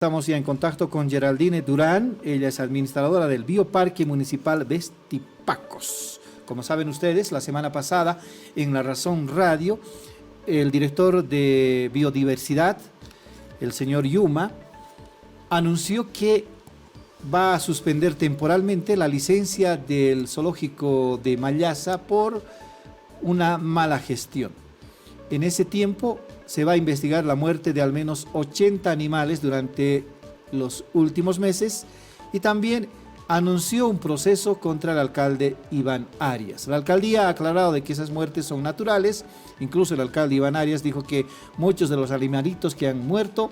Estamos ya en contacto con Geraldine Durán, ella es administradora del Bioparque Municipal Vestipacos. Como saben ustedes, la semana pasada en La Razón Radio, el director de Biodiversidad, el señor Yuma, anunció que va a suspender temporalmente la licencia del zoológico de Mallasa por una mala gestión. En ese tiempo se va a investigar la muerte de al menos 80 animales durante los últimos meses y también anunció un proceso contra el alcalde Iván Arias. La alcaldía ha aclarado de que esas muertes son naturales, incluso el alcalde Iván Arias dijo que muchos de los animalitos que han muerto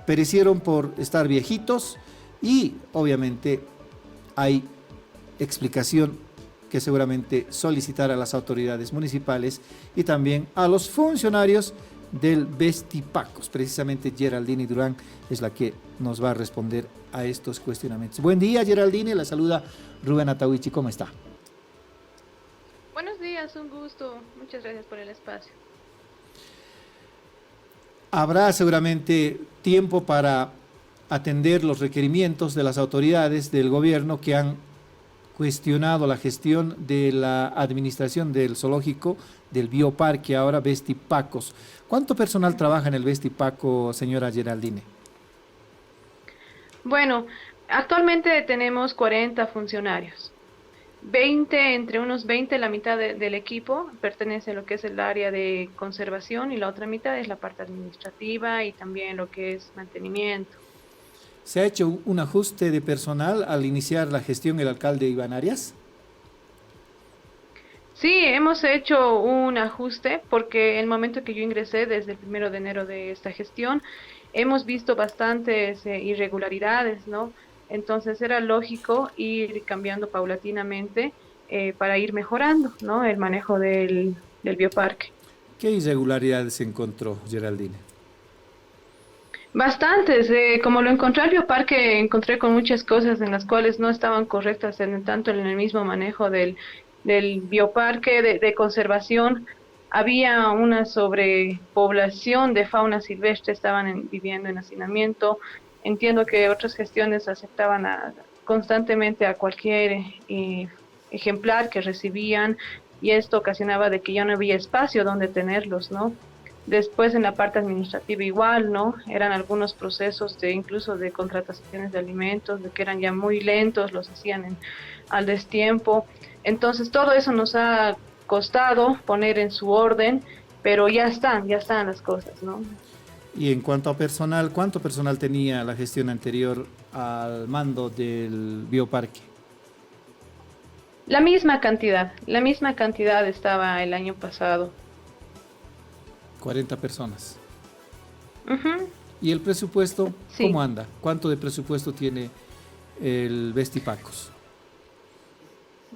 perecieron por estar viejitos y obviamente hay explicación que seguramente solicitará a las autoridades municipales y también a los funcionarios del Vestipacos. Precisamente Geraldine Durán es la que nos va a responder a estos cuestionamientos. Buen día, Geraldine, la saluda Rubén Atahuichi, ¿cómo está? Buenos días, un gusto. Muchas gracias por el espacio. Habrá seguramente tiempo para atender los requerimientos de las autoridades del gobierno que han cuestionado la gestión de la administración del zoológico, del bioparque, ahora Vestipacos. ¿Cuánto personal trabaja en el Vestipaco, señora Geraldine? Bueno, actualmente tenemos 40 funcionarios. 20, entre unos 20, la mitad del equipo pertenece a lo que es el área de conservación y la otra mitad es la parte administrativa y también lo que es mantenimiento. ¿Se ha hecho un ajuste de personal al iniciar la gestión el alcalde Iván Arias? Sí, hemos hecho un ajuste porque el momento que yo ingresé desde el 1 de enero de esta gestión, hemos visto bastantes irregularidades, ¿no? Entonces era lógico ir cambiando paulatinamente para ir mejorando, ¿no? El manejo del bioparque. ¿Qué irregularidades encontró, Geraldine? Bastantes, como lo encontré al bioparque, encontré con muchas cosas en las cuales no estaban correctas, tanto en el mismo manejo del bioparque de conservación. Había una sobrepoblación de fauna silvestre, estaban viviendo en hacinamiento. Entiendo que otras gestiones aceptaban constantemente a cualquier ejemplar que recibían y esto ocasionaba de que ya no había espacio donde tenerlos, ¿no? Después en la parte administrativa igual, ¿no? Eran algunos procesos de incluso de contrataciones de alimentos, de que eran ya muy lentos, los hacían al destiempo. Entonces todo eso nos ha costado poner en su orden, pero ya están las cosas, ¿no? Y en cuanto a personal, ¿cuánto personal tenía la gestión anterior al mando del bioparque? La misma cantidad estaba el año pasado. 40 personas. Ujú. ¿Y el presupuesto, Sí. cómo anda? ¿Cuánto de presupuesto tiene el Vestipacos?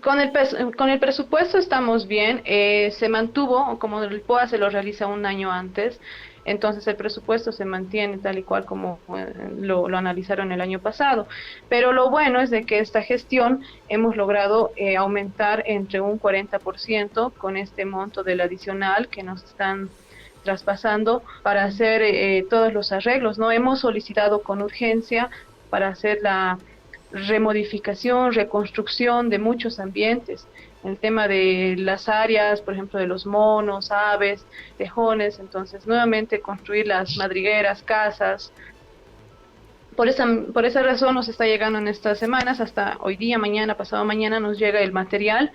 Con el presupuesto estamos bien, se mantuvo, como el POA se lo realiza un año antes, entonces el presupuesto se mantiene tal y cual como lo analizaron el año pasado. Pero lo bueno es de que esta gestión hemos logrado aumentar entre un 40% con este monto del adicional que nos están traspasando para hacer todos los arreglos, ¿no? Hemos solicitado con urgencia para hacer la remodificación, reconstrucción de muchos ambientes. El tema de las áreas, por ejemplo, de los monos, aves, tejones, entonces nuevamente construir las madrigueras, casas. Por esa razón nos está llegando en estas semanas, hasta hoy día, mañana, pasado mañana, nos llega el material,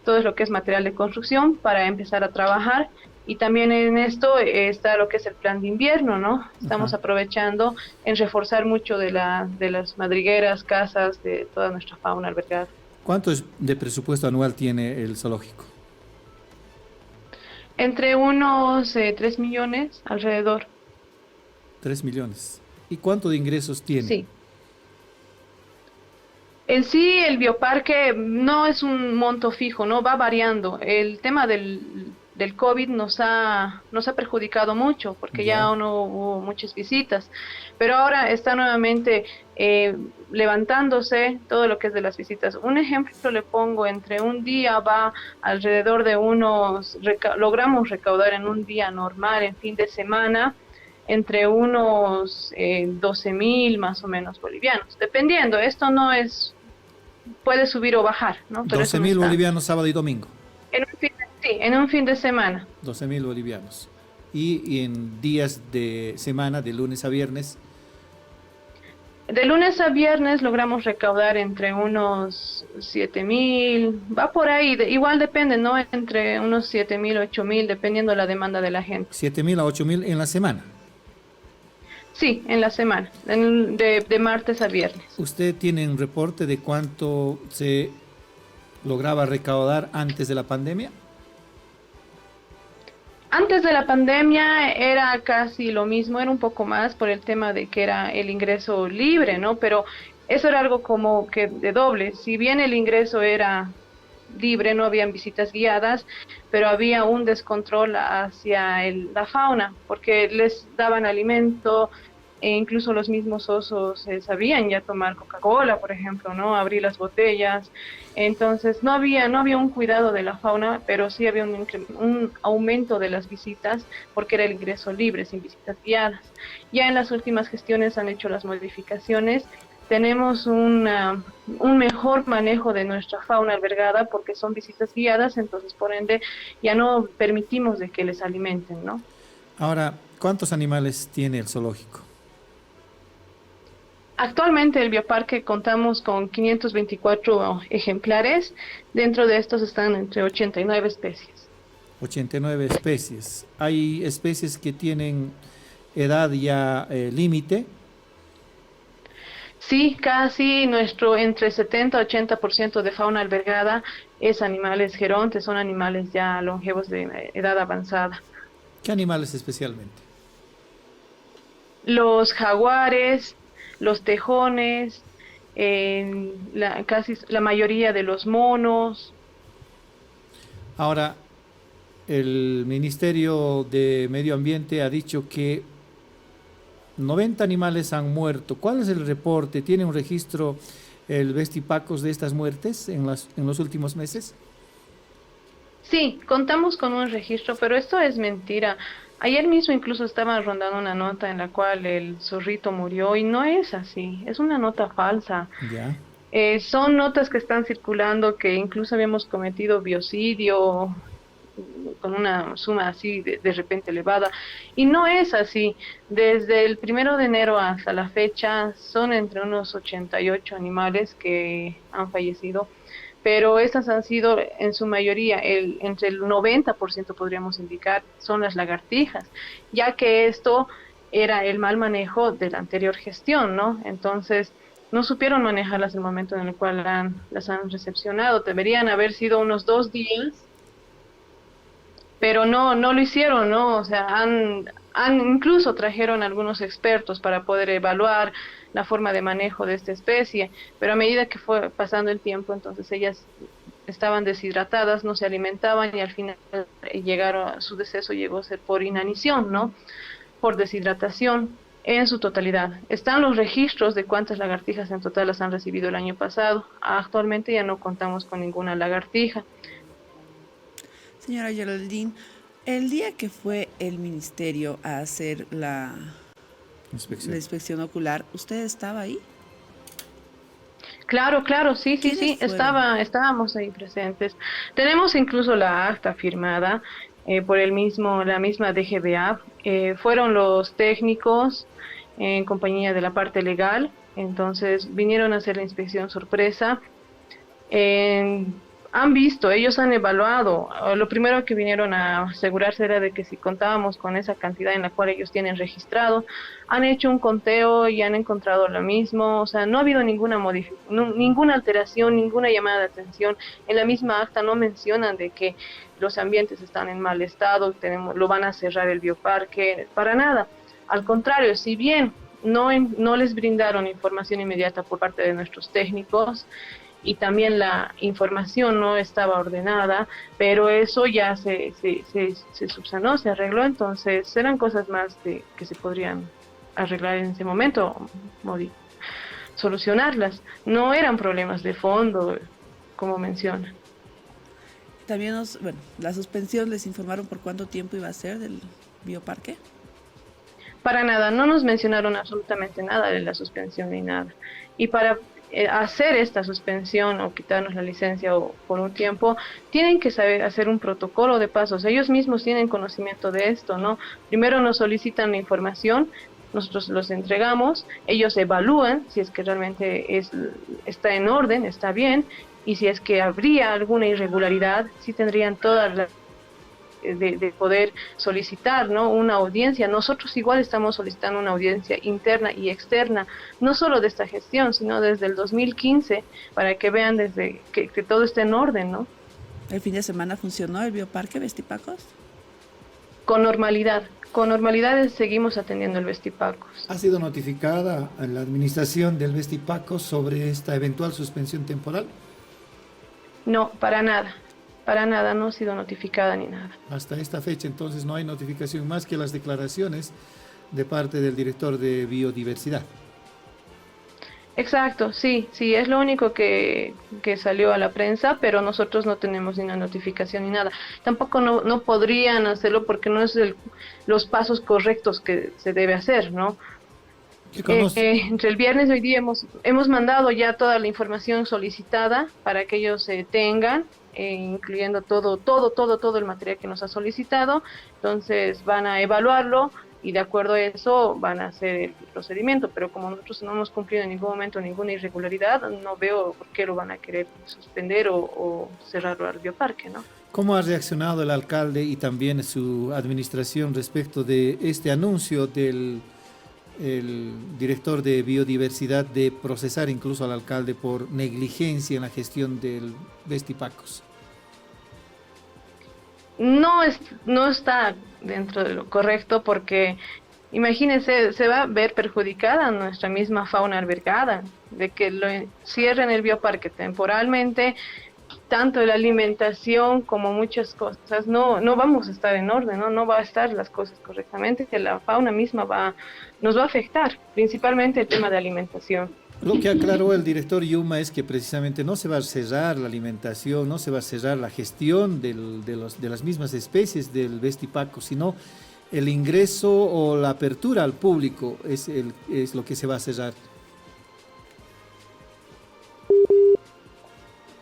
todo lo que es material de construcción para empezar a trabajar. Y también en esto está lo que es el plan de invierno, ¿no? Estamos Ajá. aprovechando en reforzar mucho de las madrigueras, casas, de toda nuestra fauna albergada. ¿Cuánto de presupuesto anual tiene el zoológico? Entre unos 3 millones alrededor, 3 millones. ¿Y cuánto de ingresos tiene? sí. En sí, el bioparque no es un monto fijo, ¿no? Va variando. El tema del COVID nos ha perjudicado mucho porque Ya. ya no hubo muchas visitas, pero ahora está nuevamente levantándose todo lo que es de las visitas. Un ejemplo le pongo, entre un día va alrededor de logramos recaudar en un día normal, en fin de semana, entre unos 12.000 más o menos bolivianos, dependiendo, esto no es, puede subir o bajar, ¿no? Pero eso no 12.000 está. bolivianos sábado y domingo. Sí, en un fin de semana. 12.000 bolivianos. Y en días de semana, de lunes a viernes. De lunes a viernes logramos recaudar entre unos 7.000, va por ahí, igual depende, ¿no? Entre unos 7.000, 8.000, dependiendo la demanda de la gente. 7.000 a 8.000 en la semana. Sí, en la semana, de martes a viernes. ¿Usted tiene un reporte de cuánto se lograba recaudar antes de la pandemia? Antes de la pandemia era casi lo mismo, era un poco más por el tema de que era el ingreso libre, ¿no? Pero eso era algo como que de doble. Si bien el ingreso era libre, no habían visitas guiadas, pero había un descontrol hacia la fauna, porque les daban alimento, e incluso los mismos osos sabían ya tomar Coca-Cola, por ejemplo, ¿no? Abrir las botellas. Entonces no había un cuidado de la fauna, pero sí había un aumento de las visitas, porque era el ingreso libre, sin visitas guiadas. Ya en las últimas gestiones han hecho las modificaciones. Tenemos un mejor manejo de nuestra fauna albergada porque son visitas guiadas, entonces por ende ya no permitimos de que les alimenten, ¿no? Ahora, ¿cuántos animales tiene el zoológico? Actualmente el bioparque contamos con 524 ejemplares, dentro de estos están entre 89 especies. 89 especies. ¿Hay especies que tienen edad ya límite? Sí, casi nuestro entre 70 y 80% de fauna albergada es animales gerontes, son animales ya longevos de edad avanzada. ¿Qué animales especialmente? Los jaguares, los tejones, casi la mayoría de los monos. Ahora, el Ministerio de Medio Ambiente ha dicho que 90 animales han muerto. ¿Cuál es el reporte? ¿Tiene un registro el Vestipacos de estas muertes en los últimos meses? Sí, contamos con un registro, pero esto es mentira. Ayer mismo incluso estaba rondando una nota en la cual el zorrito murió y no es así, es una nota falsa. Ya. Son notas que están circulando que incluso habíamos cometido biocidio con una suma así de repente elevada, y no es así. Desde el 1 de enero hasta la fecha son entre unos 88 animales que han fallecido, pero estas han sido en su mayoría, entre el 90% podríamos indicar, son las lagartijas, ya que esto era el mal manejo de la anterior gestión, ¿no? Entonces, no supieron manejarlas en el momento en el cual las han recepcionado. Deberían haber sido unos 2 días, pero no lo hicieron, ¿no? O sea, incluso trajeron algunos expertos para poder evaluar la forma de manejo de esta especie, pero a medida que fue pasando el tiempo, entonces ellas estaban deshidratadas, no se alimentaban y al final su deceso llegó a ser por inanición, ¿no? Por deshidratación en su totalidad. Están los registros de cuántas lagartijas en total las han recibido el año pasado. Actualmente ya no contamos con ninguna lagartija. Señora Geraldine, el día que fue el ministerio a hacer la inspección ocular, ¿usted estaba ahí? Claro, claro, sí, ¿Quiénes fueron? estábamos ahí presentes. Tenemos incluso la acta firmada por la misma DGBA. Fueron los técnicos en compañía de la parte legal, entonces vinieron a hacer la inspección sorpresa. Ellos han evaluado, lo primero que vinieron a asegurarse era de que si contábamos con esa cantidad en la cual ellos tienen registrado, han hecho un conteo y han encontrado lo mismo, o sea, no ha habido ninguna alteración, ninguna llamada de atención. En la misma acta no mencionan de que los ambientes están en mal estado, lo van a cerrar el bioparque, para nada. Al contrario, si bien no les brindaron información inmediata por parte de nuestros técnicos, y también la información no estaba ordenada, pero eso ya se subsanó, se arregló, entonces eran cosas más que se podrían arreglar en ese momento, solucionarlas. No eran problemas de fondo, como menciona. También la suspensión, ¿les informaron por cuánto tiempo iba a ser del bioparque? Para nada, no nos mencionaron absolutamente nada de la suspensión ni nada. Y para hacer esta suspensión o quitarnos la licencia o por un tiempo, tienen que saber hacer un protocolo de pasos. Ellos mismos tienen conocimiento de esto, ¿no? Primero nos solicitan la información, nosotros los entregamos, ellos evalúan si es que realmente está en orden, está bien, y si es que habría alguna irregularidad, sí tendrían todas las de poder solicitar, ¿no?, una audiencia. Nosotros igual estamos solicitando una audiencia interna y externa, no solo de esta gestión, sino desde el 2015, para que vean desde que todo esté en orden, ¿no? ¿El fin de semana funcionó el Bioparque Vestipacos? Con normalidad seguimos atendiendo el Vestipacos. ¿Ha sido notificada a la administración del Vestipacos sobre esta eventual suspensión temporal? No, para nada, no ha sido notificada ni nada. Hasta esta fecha, entonces, no hay notificación más que las declaraciones de parte del director de Biodiversidad. Exacto, sí, es lo único que salió a la prensa, pero nosotros no tenemos ni una notificación ni nada. Tampoco no podrían hacerlo porque no es los pasos correctos que se debe hacer, ¿no? Entre el viernes y hoy día hemos mandado ya toda la información solicitada para que ellos tengan, incluyendo todo el material que nos ha solicitado. Entonces van a evaluarlo y de acuerdo a eso van a hacer el procedimiento, pero como nosotros no hemos cumplido en ningún momento ninguna irregularidad, no veo por qué lo van a querer suspender o cerrarlo al bioparque, ¿no? ¿Cómo ha reaccionado el alcalde y también su administración respecto de este anuncio del director de Biodiversidad de procesar incluso al alcalde por negligencia en la gestión del Vestipacos? No está dentro de lo correcto porque, imagínense, se va a ver perjudicada nuestra misma fauna albergada, de que lo cierren el bioparque temporalmente, tanto la alimentación como muchas cosas, no vamos a estar en orden, no va a estar las cosas correctamente, que la fauna misma nos va a afectar, principalmente el tema de alimentación. Lo que aclaró el director Yuma es que precisamente no se va a cerrar la alimentación, no se va a cerrar la gestión de las mismas especies del Vestipaco, sino el ingreso o la apertura al público es lo que se va a cerrar.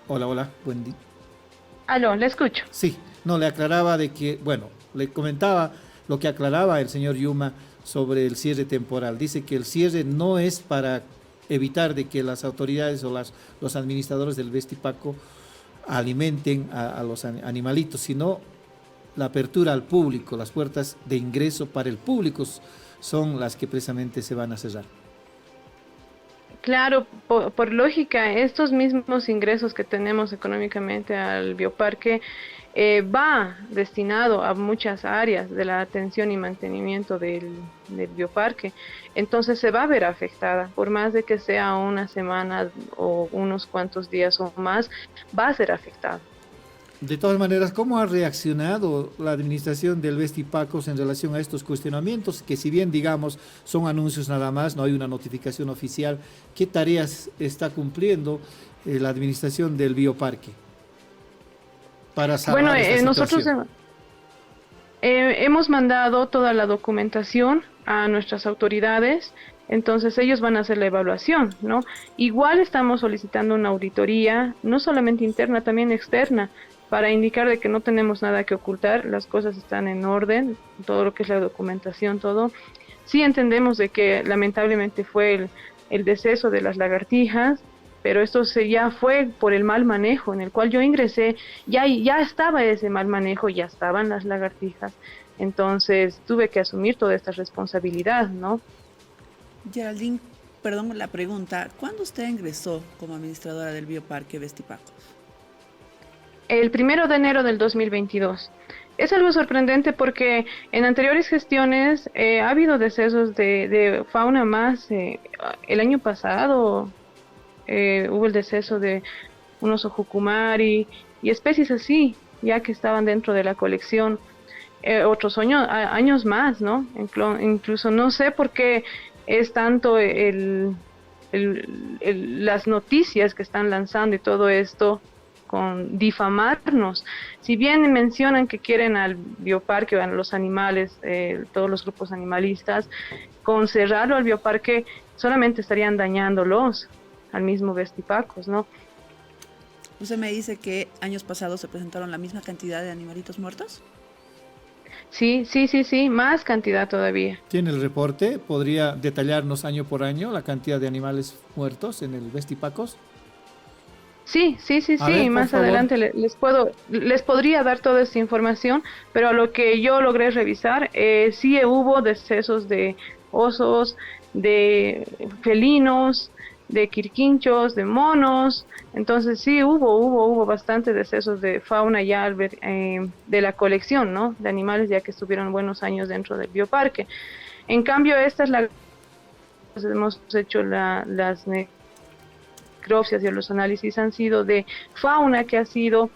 Hola, buen día. Aló, le escucho. Sí, no, le aclaraba de que, bueno, le comentaba lo que aclaraba el señor Yuma sobre el cierre temporal. Dice que el cierre no es para evitar de que las autoridades o los administradores del Vestipaco alimenten a los animalitos, sino la apertura al público, las puertas de ingreso para el público son las que precisamente se van a cerrar. Claro, por lógica, estos mismos ingresos que tenemos económicamente al bioparque va destinado a muchas áreas de la atención y mantenimiento del bioparque. Entonces se va a ver afectada, por más de que sea una semana o unos cuantos días o más, va a ser afectada. De todas maneras, ¿cómo ha reaccionado la administración del Vestipacos en relación a estos cuestionamientos? Que si bien, digamos, son anuncios nada más, no hay una notificación oficial, ¿qué tareas está cumpliendo la administración del bioparque para salvar esta situación? Nosotros hemos mandado toda la documentación a nuestras autoridades, entonces ellos van a hacer la evaluación, ¿no? Igual estamos solicitando una auditoría, no solamente interna, también externa, para indicar de que no tenemos nada que ocultar, las cosas están en orden, todo lo que es la documentación, todo. Sí entendemos de que lamentablemente fue el deceso de las lagartijas, pero esto ya fue por el mal manejo en el cual yo ingresé, ya estaba ese mal manejo, ya estaban las lagartijas, entonces tuve que asumir toda esta responsabilidad, ¿no? Geraldine, perdón la pregunta, ¿cuándo usted ingresó como administradora del Bioparque Vestipacos? El 1 de enero del 2022. Es algo sorprendente porque en anteriores gestiones ha habido decesos de fauna más. El año pasado hubo el deceso de un oso jucumari y especies así, ya que estaban dentro de la colección. Otros años más, ¿no? Incluso no sé por qué es tanto las noticias que están lanzando y todo esto con difamarnos. Si bien mencionan que quieren al bioparque o a los animales, todos los grupos animalistas, con cerrarlo al bioparque solamente estarían dañándolos al mismo Vestipacos, ¿no? ¿Usted me dice que años pasados se presentaron la misma cantidad de animalitos muertos? Sí, más cantidad todavía. ¿Tiene el reporte? ¿Podría detallarnos año por año la cantidad de animales muertos en el Vestipacos? Sí, más adelante les podría dar toda esta información, pero a lo que yo logré revisar, sí hubo decesos de osos, de felinos, de quirquinchos, de monos. Entonces sí hubo bastante decesos de fauna ya de la colección, ¿no? De animales ya que estuvieron buenos años dentro del bioparque. En cambio, hemos hecho las necropsias y los análisis han sido de fauna que ha sido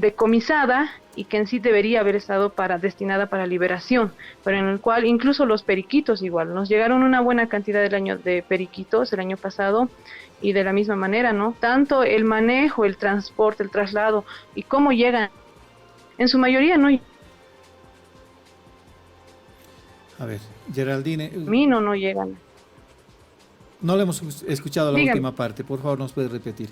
decomisada y que en sí debería haber estado destinada para liberación, pero en el cual incluso los periquitos igual, nos llegaron una buena cantidad de periquitos el año pasado, y de la misma manera, ¿no? Tanto el manejo, el transporte, el traslado y cómo llegan, en su mayoría no. A ver, Geraldine. No llegan. No le hemos escuchado la Dígame. última parte, por favor, ¿nos puede repetir?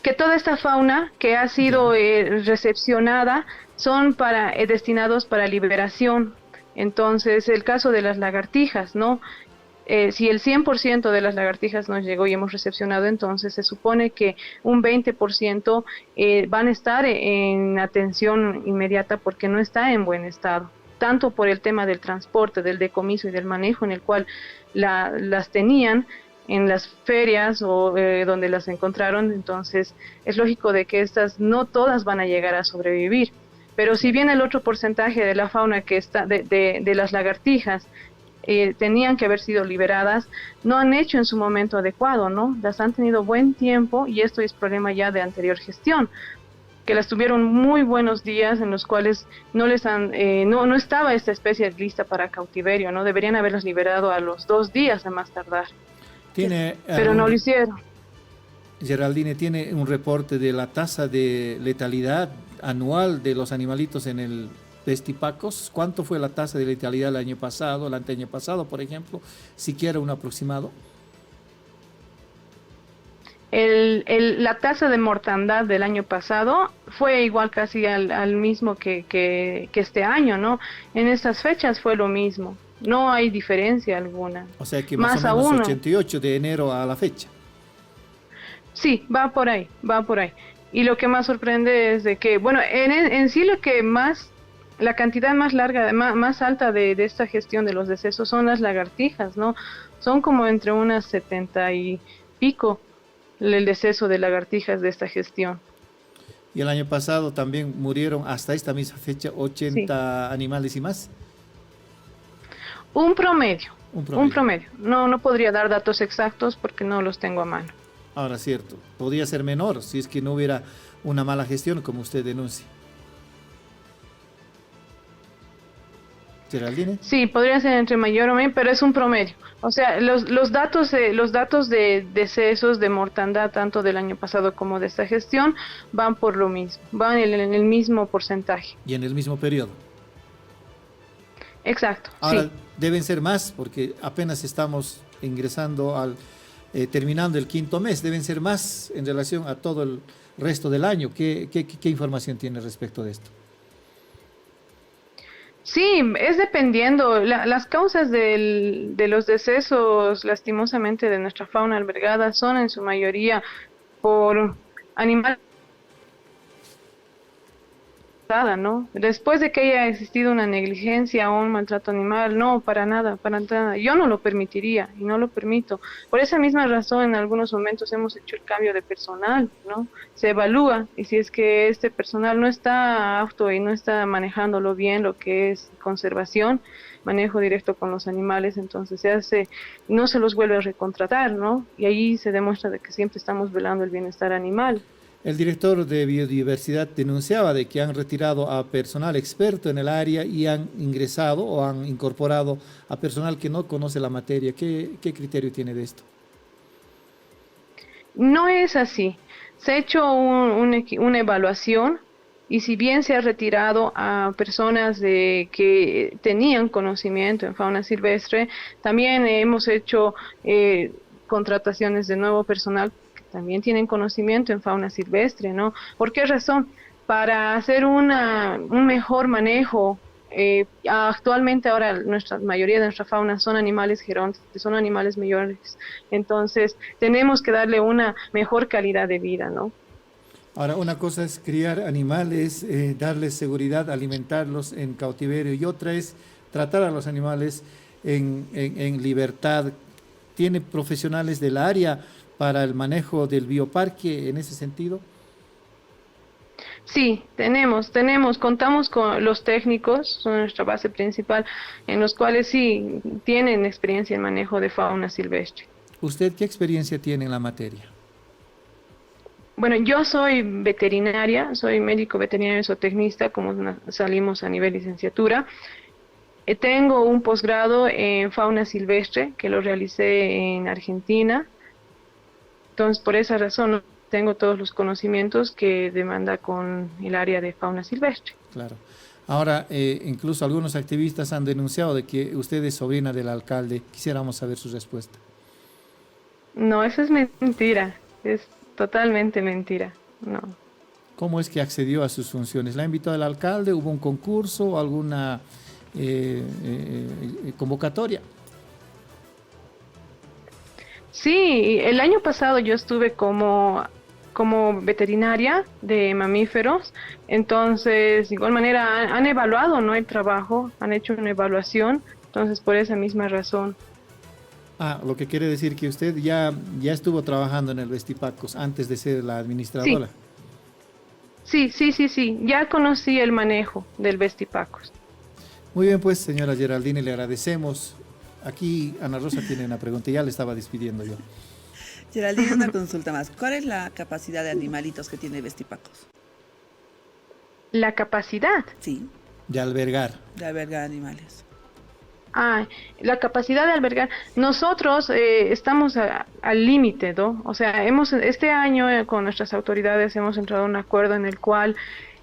Que toda esta fauna que ha sido recepcionada son destinados para liberación. Entonces, el caso de las lagartijas, ¿no? Si el 100% de las lagartijas nos llegó y hemos recepcionado, entonces se supone que un 20% van a estar en atención inmediata porque no está en buen estado, tanto por el tema del transporte, del decomiso y del manejo en el cual las tenían en las ferias o donde las encontraron. Entonces es lógico de que estas no todas van a llegar a sobrevivir, pero si bien el otro porcentaje de la fauna que está de las lagartijas tenían que haber sido liberadas, no han hecho en su momento adecuado, ¿no? Las han tenido buen tiempo y esto es problema ya de anterior gestión, que las tuvieron muy buenos días en los cuales no estaba esta especie lista para cautiverio, ¿no? Deberían haberlas liberado a los 2 días a más tardar. Pero no lo hicieron. Geraldine, ¿tiene un reporte de la tasa de letalidad anual de los animalitos en el Vestipacos? ¿Cuánto fue la tasa de letalidad el año pasado, el anteaño pasado, por ejemplo? ¿Siquiera un aproximado? La tasa de mortandad del año pasado fue igual casi al mismo que este año, ¿no? En estas fechas fue lo mismo. No hay diferencia alguna. O sea que más o menos 88 de enero a la fecha. Sí, va por ahí. Y lo que más sorprende es de que, bueno, en sí la cantidad más larga, más alta de esta gestión de los decesos son las lagartijas, ¿no? Son como entre unas 70 y pico el deceso de lagartijas de esta gestión. Y el año pasado también murieron hasta esta misma fecha 80 animales y más. Un promedio. No podría dar datos exactos porque no los tengo a mano. Ahora, cierto, podría ser menor si es que no hubiera una mala gestión, como usted denuncia. ¿Geraldine? Sí, podría ser entre mayor o menor, pero es un promedio. O sea, los datos de decesos, de mortandad, tanto del año pasado como de esta gestión, van por lo mismo, van en el mismo porcentaje. Y en el mismo periodo. Exacto. Ahora, sí. Deben ser más porque apenas estamos ingresando terminando el 5.º mes, deben ser más en relación a todo el resto del año. ¿Qué información tiene respecto de esto? Sí, es dependiendo. Las causas de los decesos, lastimosamente, de nuestra fauna albergada son en su mayoría por animales, ¿no? Después de que haya existido una negligencia o un maltrato animal, no, para nada. Yo no lo permitiría y no lo permito. Por esa misma razón, en algunos momentos hemos hecho el cambio de personal, ¿no? Se evalúa y si es que este personal no está apto y no está manejándolo bien, lo que es conservación, manejo directo con los animales, entonces no se los vuelve a recontratar, ¿no? Y ahí se demuestra de que siempre estamos velando el bienestar animal. El director de Biodiversidad denunciaba de que han retirado a personal experto en el área y han ingresado o han incorporado a personal que no conoce la materia. ¿Qué criterio tiene de esto? No es así. Se ha hecho una evaluación y si bien se ha retirado a personas que tenían conocimiento en fauna silvestre, también hemos hecho contrataciones de nuevo personal que también tienen conocimiento en fauna silvestre, ¿no? ¿Por qué razón? Para hacer un mejor manejo. Actualmente ahora nuestra mayoría de nuestra fauna son animales gerontes, son animales mayores, entonces tenemos que darle una mejor calidad de vida, ¿no? Ahora, una cosa es criar animales, darles seguridad, alimentarlos en cautiverio, y otra es tratar a los animales en libertad. ¿Tiene profesionales del área para el manejo del bioparque en ese sentido? Sí, contamos con los técnicos, son nuestra base principal, en los cuales sí tienen experiencia en manejo de fauna silvestre. ¿Usted qué experiencia tiene en la materia? Bueno, yo soy veterinaria, soy médico veterinario zootecnista, como salimos a nivel licenciatura. Tengo un posgrado en fauna silvestre que lo realicé en Argentina. Entonces, por esa razón, ¿no?, tengo todos los conocimientos que demanda con el área de fauna silvestre. Claro. Ahora, incluso algunos activistas han denunciado de que usted es sobrina del alcalde. Quisiéramos saber su respuesta. No, eso es mentira. Es totalmente mentira. No. ¿Cómo es que accedió a sus funciones? ¿La ha invitado el alcalde? ¿Hubo un concurso o alguna convocatoria? Sí, el año pasado yo estuve como veterinaria de mamíferos, entonces de igual manera han evaluado, ¿no?, el trabajo, han hecho una evaluación, entonces por esa misma razón. Ah, lo que quiere decir que usted ya estuvo trabajando en el Vestipacos antes de ser la administradora. Sí, ya conocí el manejo del Vestipacos. Muy bien, pues, señora Geraldine, le agradecemos. Aquí Ana Rosa tiene una pregunta, ya le estaba despidiendo yo. Geraldine, una consulta más. ¿Cuál es la capacidad de animalitos que tiene Vestipacos? ¿La capacidad? Sí. De albergar. De albergar animales. La capacidad de albergar. Nosotros estamos al límite, ¿no? O sea, este año con nuestras autoridades hemos entrado a un acuerdo en el cual,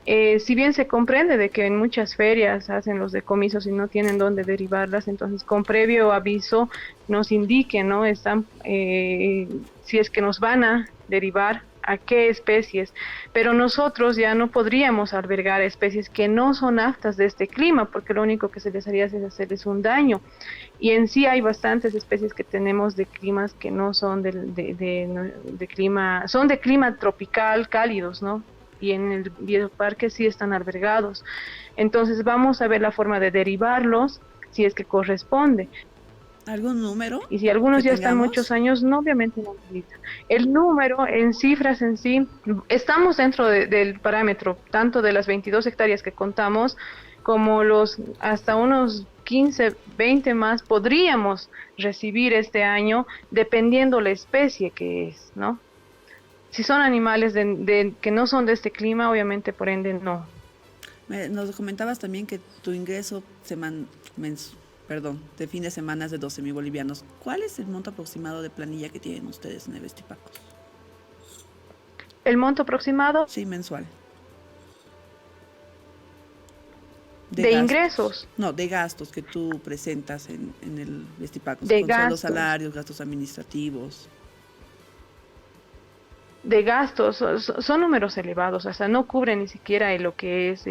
si bien se comprende de que en muchas ferias hacen los decomisos y no tienen dónde derivarlas, entonces con previo aviso nos indiquen, ¿no? Si es que nos van a derivar, a qué especies, pero nosotros ya no podríamos albergar especies que no son aptas de este clima, porque lo único que se les haría es hacerles un daño, y en sí hay bastantes especies que tenemos de climas que no son de clima, son de clima tropical, cálidos, ¿no? Y en el bioparque sí están albergados, entonces vamos a ver la forma de derivarlos, si es que corresponde. ¿Algún número? Y si algunos ya están muchos años, no, obviamente no necesita. El número en cifras en sí, estamos dentro del parámetro, tanto de las 22 hectáreas que contamos, como hasta unos 15, 20 más podríamos recibir este año, dependiendo la especie que es, ¿no? Si son animales que no son de este clima, obviamente por ende no. Nos comentabas también que tu ingreso de fin de semana es de 12,000 bolivianos. ¿Cuál es el monto aproximado de planilla que tienen ustedes en el Vestipacos? ¿El monto aproximado? Sí, mensual. ¿De ingresos? No, de gastos que tú presentas en el Vestipacos. De con gastos. Salarios, gastos administrativos. De gastos, son números elevados, o sea, no cubre ni siquiera lo que es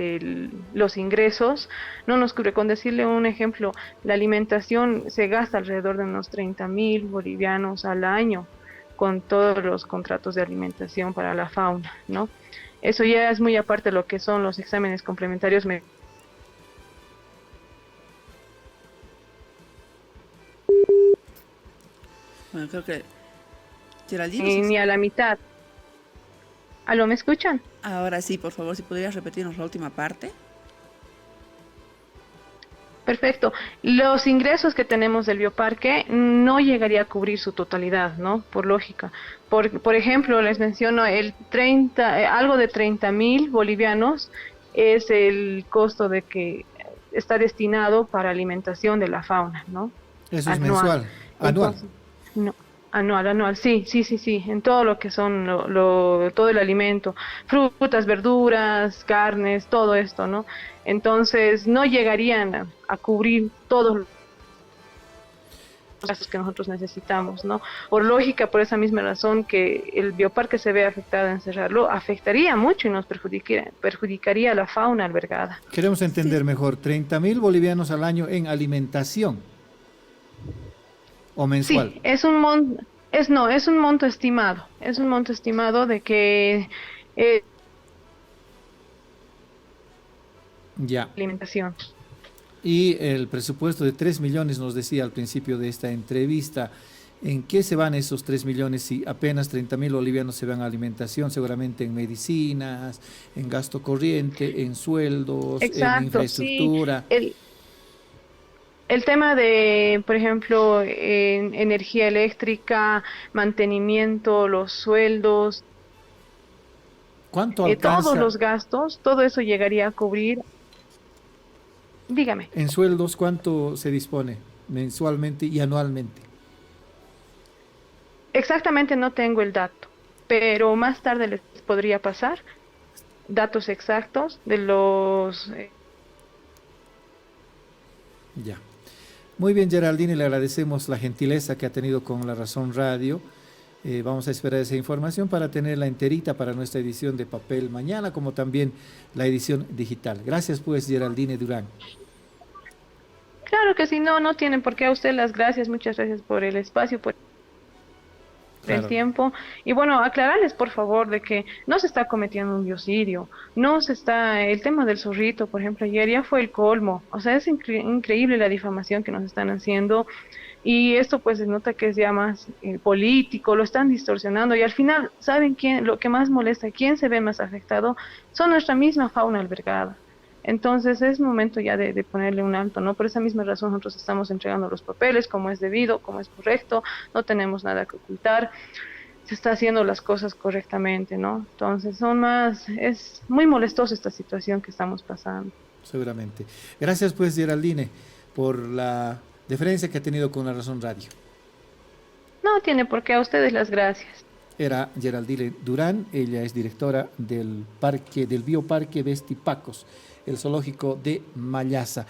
los ingresos, no nos cubre. Con decirle un ejemplo, la alimentación se gasta alrededor de unos 30,000 bolivianos al año, con todos los contratos de alimentación para la fauna, ¿no? Eso ya es muy aparte de lo que son los exámenes complementarios. Bueno, creo que Geraldine, ni a la mitad. ¿Aló, me escuchan? Ahora sí, por favor, si podrías repetirnos la última parte. Perfecto. Los ingresos que tenemos del bioparque no llegaría a cubrir su totalidad, ¿no? Por lógica. Por ejemplo, les menciono algo de 30,000 bolivianos es el costo de que está destinado para alimentación de la fauna, ¿no? Eso es mensual, anual. Entonces, no. Anual, sí, sí, sí, sí, en todo lo que son todo el alimento, frutas, verduras, carnes, todo esto, ¿no? Entonces no llegarían a cubrir todos los gastos que nosotros necesitamos, ¿no? Por lógica, por esa misma razón que el bioparque se ve afectado en cerrarlo, afectaría mucho y nos perjudicaría a la fauna albergada. Queremos entender mejor, 30.000 bolivianos al año en alimentación o mensual. Sí, es un monto, no, es un monto estimado de que Ya. alimentación. Y el presupuesto de 3 millones nos decía al principio de esta entrevista. ¿En qué se van esos 3 millones si apenas 30.000 bolivianos se van a alimentación? Seguramente en medicinas, en gasto corriente, en sueldos, en Exacto, sí. infraestructura. El tema de, por ejemplo, energía eléctrica, mantenimiento, los sueldos, ¿Cuánto todos alcanza los gastos, todo eso llegaría a cubrir. Dígame, en sueldos? ¿Cuánto se dispone mensualmente y anualmente? exactamente no tengo el dato, pero más tarde les podría pasar datos exactos de los... Ya. Muy bien, Geraldine, le agradecemos la gentileza que ha tenido con La Razón Radio. Vamos a esperar esa información para tenerla enterita para nuestra edición de papel mañana, como también la edición digital. Gracias, pues, Geraldine Durán. Claro que sí, no, no tienen por qué. A usted las gracias, muchas gracias por el espacio, por el Claro. tiempo. Y bueno, aclararles por favor de que no se está cometiendo un biocidio, no se está, el tema del zorrito, por ejemplo, ayer ya fue el colmo. O sea, es increíble la difamación que nos están haciendo. Y esto pues se nota que es ya más político, lo están distorsionando y al final, ¿saben quién? Lo que más molesta, quién se ve más afectado, son nuestra misma fauna albergada. Entonces es momento ya de ponerle un alto, ¿no? Por esa misma razón nosotros estamos entregando los papeles como es debido, como es correcto, no tenemos nada que ocultar, se está haciendo las cosas correctamente, ¿no? Entonces es muy molestosa esta situación que estamos pasando. Seguramente. Gracias, pues, Geraldine, por la deferencia que ha tenido con La Razón Radio. No tiene por qué, a ustedes las gracias. Era Geraldine Durán, ella es directora del Bioparque Vestipacos, el zoológico de Mallasa.